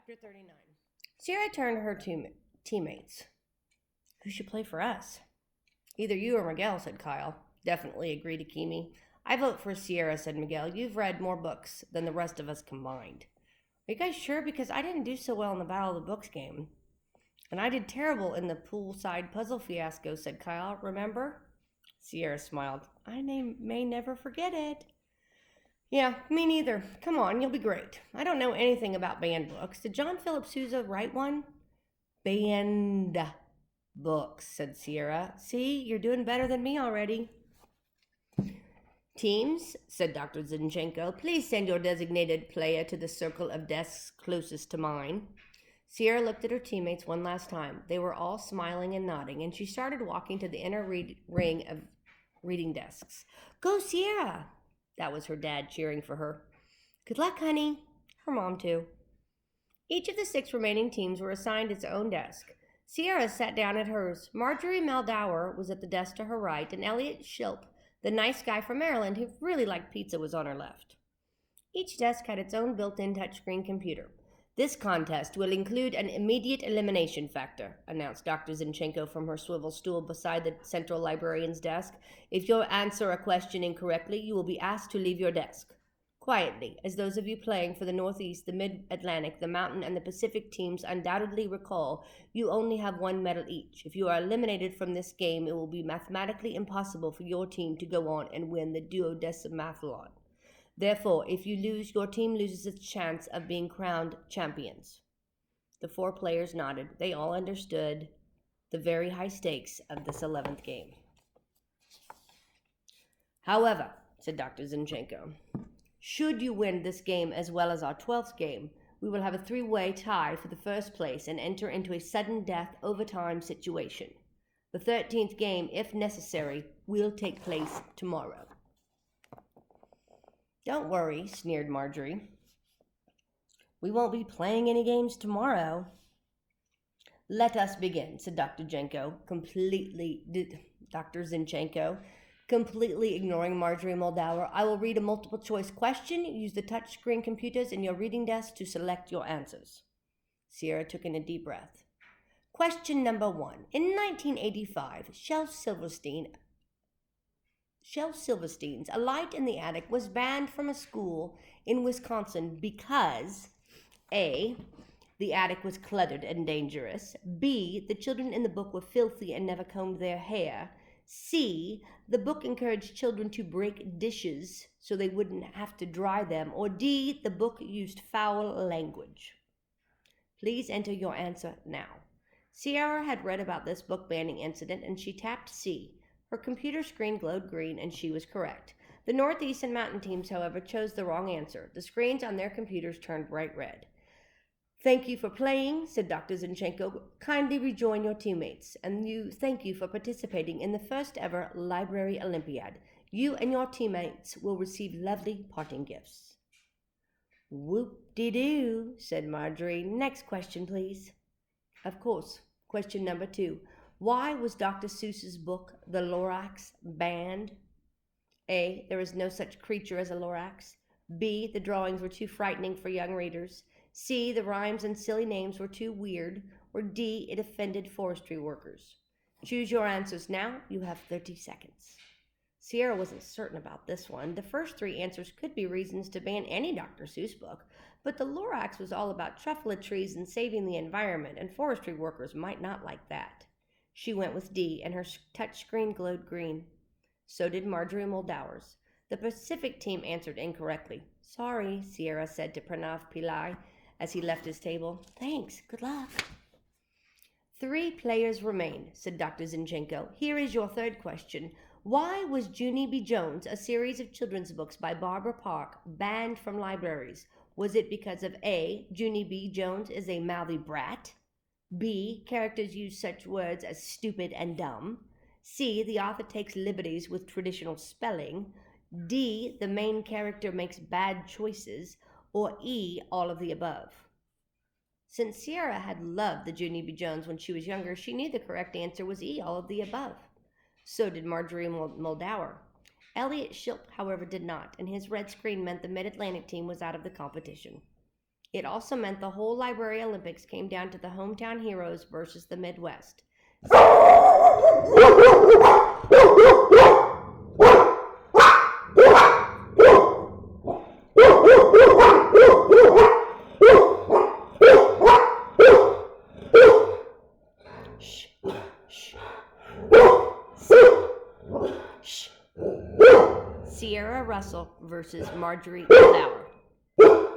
Chapter 39. Sierra turned to her teammates. Who should play for us? Either you or Miguel, said Kyle. Definitely, agreed Akimi. I vote for Sierra, said Miguel. You've read more books than the rest of us combined. Are you guys sure? Because I didn't do so well in the Battle of the Books game. And I did terrible in the poolside puzzle fiasco, said Kyle. Remember? Sierra smiled. I may never forget it. Yeah, me neither. Come on, you'll be great. I don't know anything about banned books. Did John Philip Sousa write one? Banned books, said Sierra. See, you're doing better than me already. Teams, said Dr. Zinchenko, please send your designated player to the circle of desks closest to mine. Sierra looked at her teammates one last time. They were all smiling and nodding, and she started walking to the inner ring of reading desks. Go, Sierra! That was her dad cheering for her. Good luck, honey. Her mom, too. Each of the 6 remaining teams were assigned its own desk. Sierra sat down at hers. Marjorie Meldower was at the desk to her right, and Elliot Shilp, the nice guy from Maryland who really liked pizza, was on her left. Each desk had its own built-in touchscreen computer. This contest will include an immediate elimination factor, announced Dr. Zinchenko from her swivel stool beside the central librarian's desk. If you answer a question incorrectly, you will be asked to leave your desk. Quietly, as those of you playing for the Northeast, the Mid-Atlantic, the Mountain, and the Pacific teams undoubtedly recall, you only have 1 medal each. If you are eliminated from this game, it will be mathematically impossible for your team to go on and win the duodecimathlon. Therefore, if you lose, your team loses its chance of being crowned champions. The 4 players nodded. They all understood the very high stakes of this 11th game. However, said Dr. Zinchenko, should you win this game as well as our 12th game, we will have a 3-way tie for the first place and enter into a sudden death overtime situation. The 13th game, if necessary, will take place tomorrow. Don't worry, sneered Marjorie. We won't be playing any games tomorrow. Let us begin, said Dr. Zinchenko, completely ignoring Marjorie Moldower. I will read a multiple choice question. Use the touchscreen computers in your reading desk to select your answers. Sierra took in a deep breath. Question number 1. In 1985, Shel Silverstein's A Light in the Attic was banned from a school in Wisconsin because A. The attic was cluttered and dangerous. B. The children in the book were filthy and never combed their hair. C. The book encouraged children to break dishes so they wouldn't have to dry them. Or D. The book used foul language. Please enter your answer now. Sierra had read about this book banning incident and she tapped C. Her computer screen glowed green, and she was correct. The Northeast and Mountain teams, however, chose the wrong answer. The screens on their computers turned bright red. Thank you for playing, said Dr. Zinchenko. Kindly rejoin your teammates, and thank you for participating in the first ever Library Olympiad. You and your teammates will receive lovely parting gifts. Whoop-de-doo, said Marjorie. Next question, please. Of course. Question number 2. Why was Dr. Seuss's book, The Lorax, banned? A. There is no such creature as a Lorax. B. The drawings were too frightening for young readers. C. The rhymes and silly names were too weird. Or D. It offended forestry workers. Choose your answers now. You have 30 seconds. Sierra wasn't certain about this one. The first 3 answers could be reasons to ban any Dr. Seuss book, but the Lorax was all about truffula trees and saving the environment, and forestry workers might not like that. She went with D, and her touchscreen glowed green. So did Marjorie Moldower's. The Pacific team answered incorrectly. Sorry, Sierra said to Pranav Pillai as he left his table. Thanks. Good luck. 3 players remain, said Dr. Zinchenko. Here is your 3rd question. Why was Junie B. Jones, a series of children's books by Barbara Park, banned from libraries? Was it because of A. Junie B. Jones is a mouthy brat? B. Characters use such words as stupid and dumb. C. The author takes liberties with traditional spelling. D. The main character makes bad choices. Or E. All of the above. Since Sierra had loved the Junie B. Jones when she was younger, she knew the correct answer was E. All of the above. So did Marjorie Moldower. Elliot Shilp, however, did not, and his red screen meant the Mid-Atlantic team was out of the competition. It also meant the whole Library Olympics came down to the hometown heroes versus the Midwest. Sierra Russell versus Marjorie Dowd.